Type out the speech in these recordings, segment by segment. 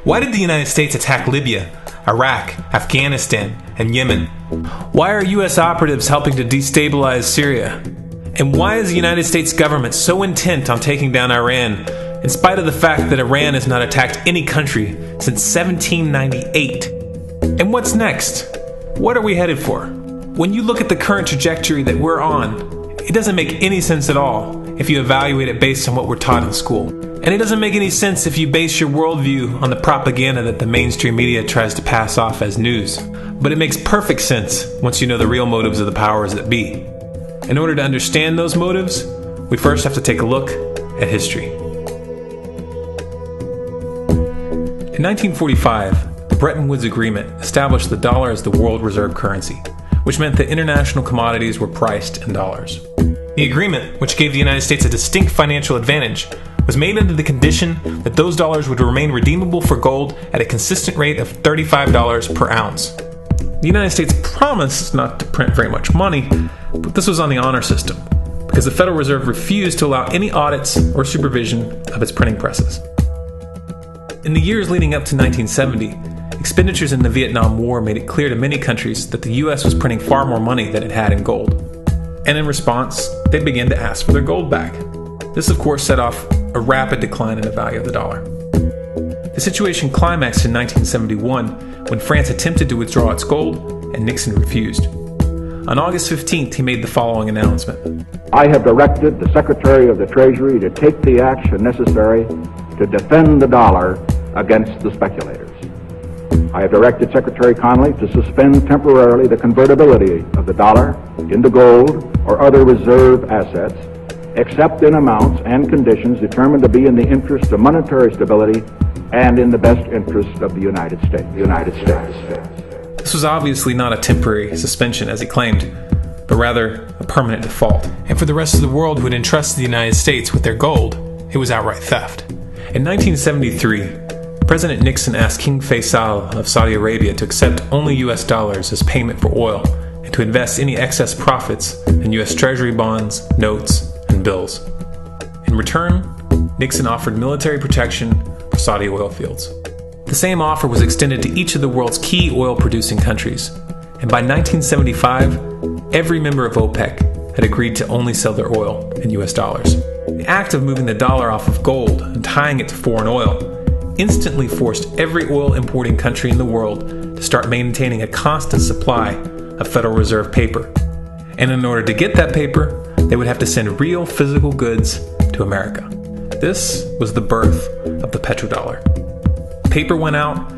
Why did the United States attack Libya, Iraq, Afghanistan, and Yemen? Why are U.S. operatives helping to destabilize Syria? And why is the United States government so intent on taking down Iran, in spite of the fact that Iran has not attacked any country since 1798? And what's next? What are we headed for? When you look at the current trajectory that we're on, it doesn't make any sense at all if you evaluate it based on what we're taught in school. And it doesn't make any sense if you base your worldview on the propaganda that the mainstream media tries to pass off as news. But it makes perfect sense once you know the real motives of the powers that be. In order to understand those motives, we first have to take a look at history. In 1945, the Bretton Woods Agreement established the dollar as the world reserve currency, which meant that international commodities were priced in dollars. The agreement, which gave the United States a distinct financial advantage, was made under the condition that those dollars would remain redeemable for gold at a consistent rate of $35 per ounce. The United States promised not to print very much money, but this was on the honor system, because the Federal Reserve refused to allow any audits or supervision of its printing presses. In the years leading up to 1970, expenditures in the Vietnam War made it clear to many countries that the U.S. was printing far more money than it had in gold. And in response, they began to ask for their gold back. This, of course, set off a rapid decline in the value of the dollar. The situation climaxed in 1971 when France attempted to withdraw its gold and Nixon refused. On August 15th, he made the following announcement. I have directed the Secretary of the Treasury to take the action necessary to defend the dollar against the speculators. I have directed Secretary Connally to suspend temporarily the convertibility of the dollar into gold or other reserve assets, except in amounts and conditions determined to be in the interest of monetary stability and in the best interest of the United States. This was obviously not a temporary suspension, as he claimed, but rather a permanent default. And for the rest of the world who had entrusted the United States with their gold, it was outright theft. In 1973, President Nixon asked King Faisal of Saudi Arabia to accept only US dollars as payment for oil and to invest any excess profits in US Treasury bonds, notes, and bills. In return, Nixon offered military protection for Saudi oil fields. The same offer was extended to each of the world's key oil-producing countries, and by 1975, every member of OPEC had agreed to only sell their oil in US dollars. The act of moving the dollar off of gold and tying it to foreign oil instantly forced every oil-importing country in the world to start maintaining a constant supply of Federal Reserve paper. And in order to get that paper, they would have to send real physical goods to America. This was the birth of the petrodollar. Paper went out,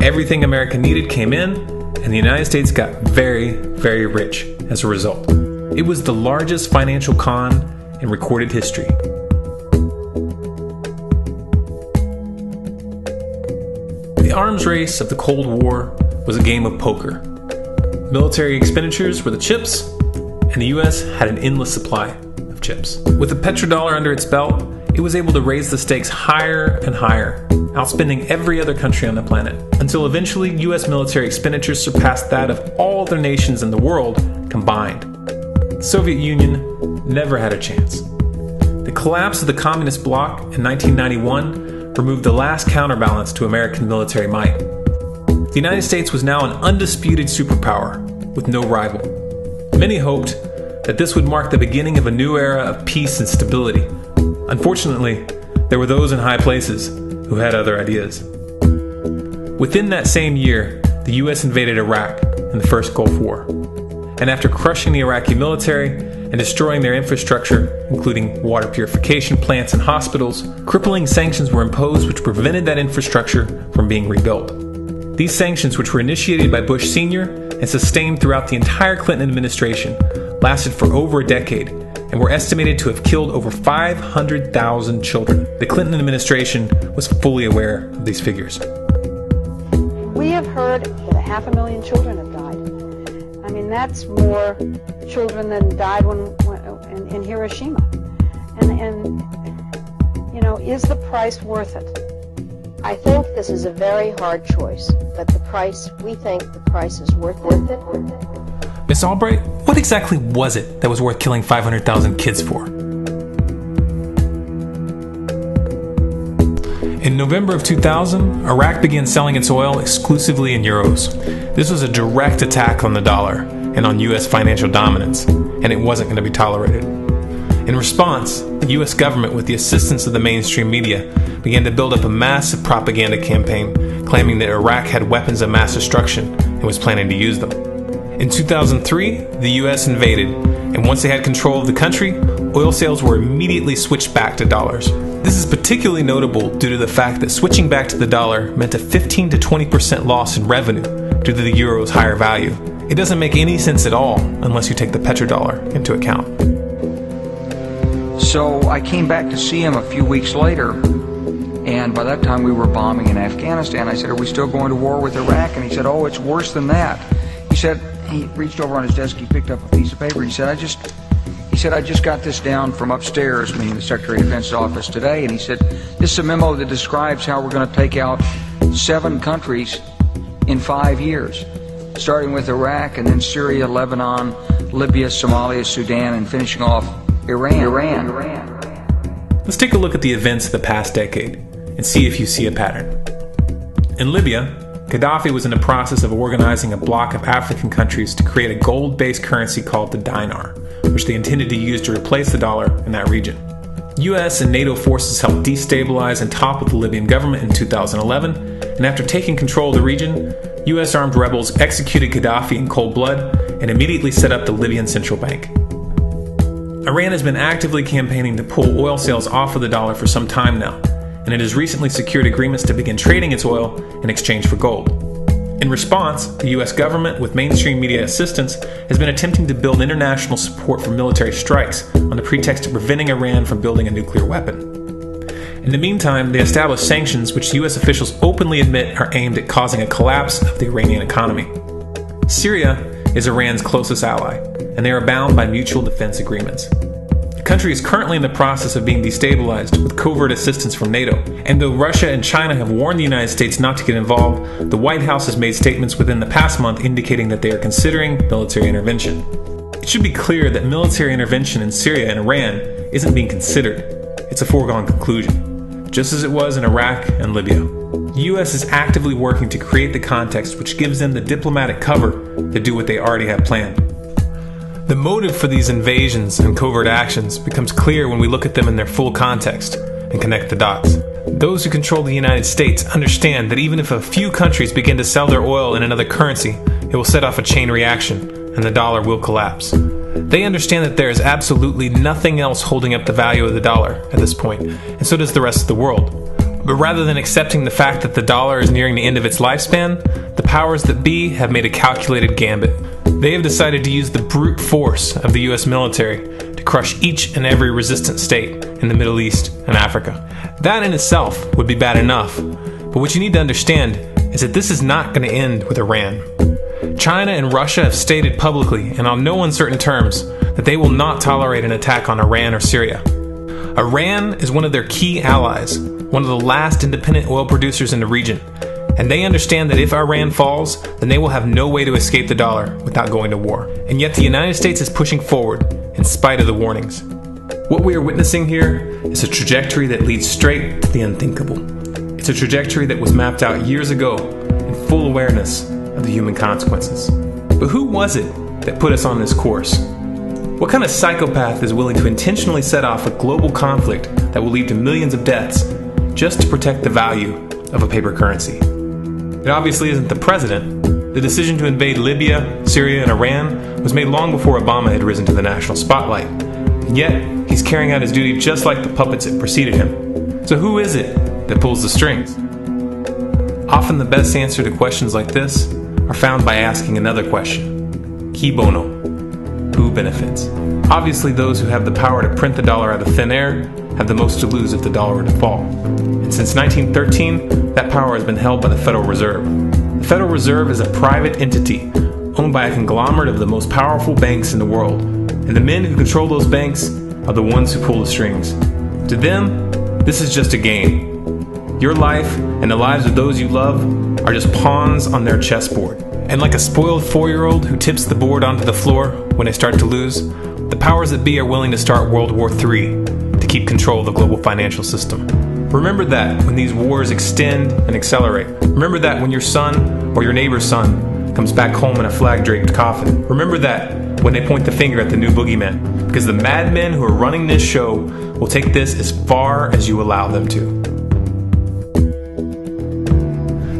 everything America needed came in, and the United States got very, very rich as a result. It was the largest financial con in recorded history. The arms race of the Cold War was a game of poker. Military expenditures were the chips, and the US had an endless supply of chips. With the petrodollar under its belt, it was able to raise the stakes higher and higher, outspending every other country on the planet, until eventually US military expenditures surpassed that of all other nations in the world combined. The Soviet Union never had a chance. The collapse of the communist bloc in 1991 removed the last counterbalance to American military might. The United States was now an undisputed superpower with no rival. Many hoped that this would mark the beginning of a new era of peace and stability. Unfortunately, there were those in high places who had other ideas. Within that same year, the US invaded Iraq in the first Gulf War. And after crushing the Iraqi military and destroying their infrastructure, including water purification plants and hospitals, crippling sanctions were imposed which prevented that infrastructure from being rebuilt. These sanctions, which were initiated by Bush Sr. and sustained throughout the entire Clinton administration, lasted for over a decade and were estimated to have killed over 500,000 children. The Clinton administration was fully aware of these figures. We have heard that 500,000 children have died. I mean, that's more children than died in Hiroshima. And you know, is the price worth it? I think this is a very hard choice, but we think the price is worth it. Miss Albright, what exactly was it that was worth killing 500,000 kids for? In In November of 2000, Iraq began selling its oil exclusively in euros. This was a direct attack on the dollar and on U.S. financial dominance, and it wasn't going to be tolerated. In response, the U.S. government, with the assistance of the mainstream media, began to build up a massive propaganda campaign claiming that Iraq had weapons of mass destruction and was planning to use them. In 2003, the U.S. invaded, and once they had control of the country, oil sales were immediately switched back to dollars. This is particularly notable due to the fact that switching back to the dollar meant a 15 to 20% loss in revenue due to the euro's higher value. It doesn't make any sense at all unless you take the petrodollar into account. So I came back to see him a few weeks later, and by that time we were bombing in Afghanistan. I said, "Are we still going to war with Iraq?" And he said, "Oh, it's worse than that." He said, he reached over on his desk, he picked up a piece of paper, he said, I just got this down from upstairs, meaning the Secretary of Defense's office today, and he said, "This is a memo that describes how we're going to take out 7 countries in 5 years, starting with Iraq and then Syria, Lebanon, Libya, Somalia, Sudan, and finishing off Iran. Let's take a look at the events of the past decade and see if you see a pattern. In Libya, Gaddafi was in the process of organizing a bloc of African countries to create a gold-based currency called the dinar, which they intended to use to replace the dollar in that region. US and NATO forces helped destabilize and topple the Libyan government in 2011, and after taking control of the region, US armed rebels executed Gaddafi in cold blood and immediately set up the Libyan central bank. Iran has been actively campaigning to pull oil sales off of the dollar for some time now, and it has recently secured agreements to begin trading its oil in exchange for gold. In response, the US government, with mainstream media assistance, has been attempting to build international support for military strikes on the pretext of preventing Iran from building a nuclear weapon. In the meantime, they established sanctions which US officials openly admit are aimed at causing a collapse of the Iranian economy. Syria is Iran's closest ally, and they are bound by mutual defense agreements. The country is currently in the process of being destabilized with covert assistance from NATO, and though Russia and China have warned the United States not to get involved, the White House has made statements within the past month indicating that they are considering military intervention. It should be clear that military intervention in Syria and Iran isn't being considered. It's a foregone conclusion, just as it was in Iraq and Libya. The U.S. is actively working to create the context which gives them the diplomatic cover to do what they already have planned. The motive for these invasions and covert actions becomes clear when we look at them in their full context and connect the dots. Those who control the United States understand that even if a few countries begin to sell their oil in another currency, it will set off a chain reaction and the dollar will collapse. They understand that there is absolutely nothing else holding up the value of the dollar at this point, and so does the rest of the world. But rather than accepting the fact that the dollar is nearing the end of its lifespan, the powers that be have made a calculated gambit. They have decided to use the brute force of the US military to crush each and every resistant state in the Middle East and Africa. That in itself would be bad enough, but what you need to understand is that this is not going to end with Iran. China and Russia have stated publicly and on no uncertain terms that they will not tolerate an attack on Iran or Syria. Iran is one of their key allies, one of the last independent oil producers in the region, and they understand that if Iran falls, then they will have no way to escape the dollar without going to war. And yet the United States is pushing forward in spite of the warnings. What we are witnessing here is a trajectory that leads straight to the unthinkable. It's a trajectory that was mapped out years ago in full awareness of the human consequences. But who was it that put us on this course? What kind of psychopath is willing to intentionally set off a global conflict that will lead to millions of deaths just to protect the value of a paper currency? It obviously isn't the president. The decision to invade Libya, Syria, and Iran was made long before Obama had risen to the national spotlight. And yet, he's carrying out his duty just like the puppets that preceded him. So who is it that pulls the strings? Often the best answer to questions like this are found by asking another question. Qui bono? Who benefits? Obviously, those who have the power to print the dollar out of thin air have the most to lose if the dollar were to fall. And since 1913, that power has been held by the Federal Reserve. The Federal Reserve is a private entity owned by a conglomerate of the most powerful banks in the world. And the men who control those banks are the ones who pull the strings. To them, this is just a game. Your life and the lives of those you love are just pawns on their chessboard. And like a spoiled 4-year-old who tips the board onto the floor when they start to lose, the powers that be are willing to start World War III to keep control of the global financial system. Remember that when these wars extend and accelerate. Remember that when your son or your neighbor's son comes back home in a flag-draped coffin. Remember that when they point the finger at the new boogeyman, because the madmen who are running this show will take this as far as you allow them to.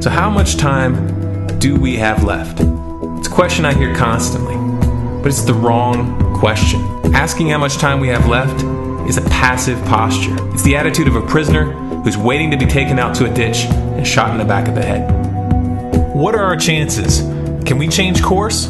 So how much time do we have left? It's a question I hear constantly, but it's the wrong question. Asking how much time we have left is a passive posture. It's the attitude of a prisoner who's waiting to be taken out to a ditch and shot in the back of the head. What are our chances? Can we change course?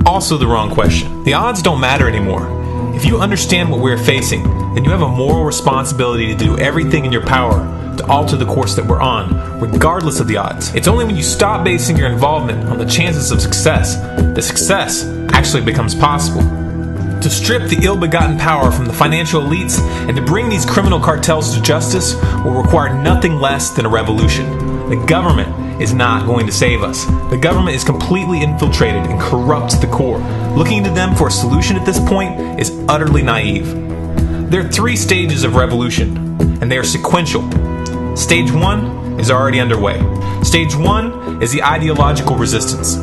Also the wrong question. The odds don't matter anymore. If you understand what we're facing, then you have a moral responsibility to do everything in your power to alter the course that we're on, regardless of the odds. It's only when you stop basing your involvement on the chances of success that success actually becomes possible. To strip the ill-begotten power from the financial elites and to bring these criminal cartels to justice will require nothing less than a revolution. The government is not going to save us. The government is completely infiltrated and corrupt to the core. Looking to them for a solution at this point is utterly naive. There are 3 stages of revolution, and they are sequential. Stage 1 is already underway. Stage 1 is the ideological resistance.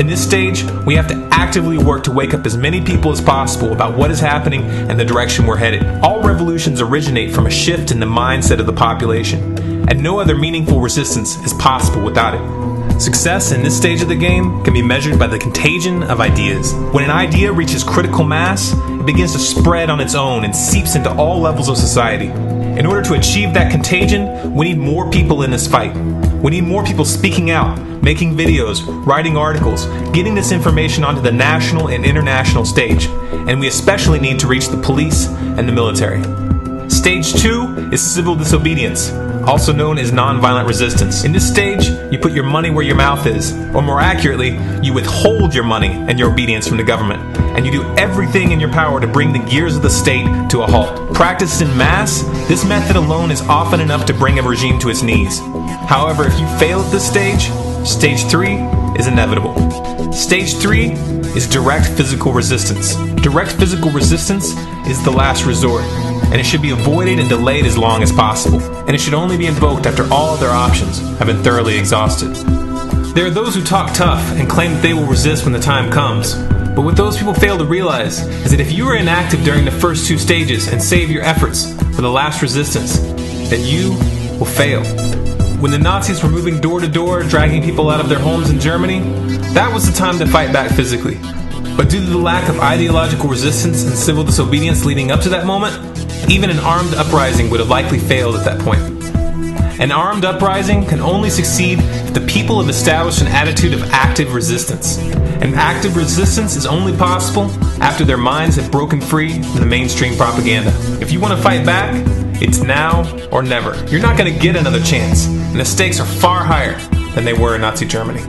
In this stage, we have to actively work to wake up as many people as possible about what is happening and the direction we're headed. All revolutions originate from a shift in the mindset of the population, and no other meaningful resistance is possible without it. Success in this stage of the game can be measured by the contagion of ideas. When an idea reaches critical mass, it begins to spread on its own and seeps into all levels of society. In order to achieve that contagion, we need more people in this fight. We need more people speaking out, making videos, writing articles, getting this information onto the national and international stage. And we especially need to reach the police and the military. Stage 2 is civil disobedience, also known as nonviolent resistance. In this stage, you put your money where your mouth is, or more accurately, you withhold your money and your obedience from the government, and you do everything in your power to bring the gears of the state to a halt. Practiced in mass, this method alone is often enough to bring a regime to its knees. However, if you fail at this stage, stage 3 is inevitable. Stage 3 is direct physical resistance. Direct physical resistance is the last resort, and it should be avoided and delayed as long as possible, and it should only be invoked after all other options have been thoroughly exhausted. There are those who talk tough and claim that they will resist when the time comes, but what those people fail to realize is that if you are inactive during the first 2 stages and save your efforts for the last resistance, then you will fail. When the Nazis were moving door to door, dragging people out of their homes in Germany, that was the time to fight back physically. But due to the lack of ideological resistance and civil disobedience leading up to that moment, even an armed uprising would have likely failed at that point. An armed uprising can only succeed if the people have established an attitude of active resistance. And active resistance is only possible after their minds have broken free from the mainstream propaganda. If you want to fight back, it's now or never. You're not going to get another chance, and the stakes are far higher than they were in Nazi Germany.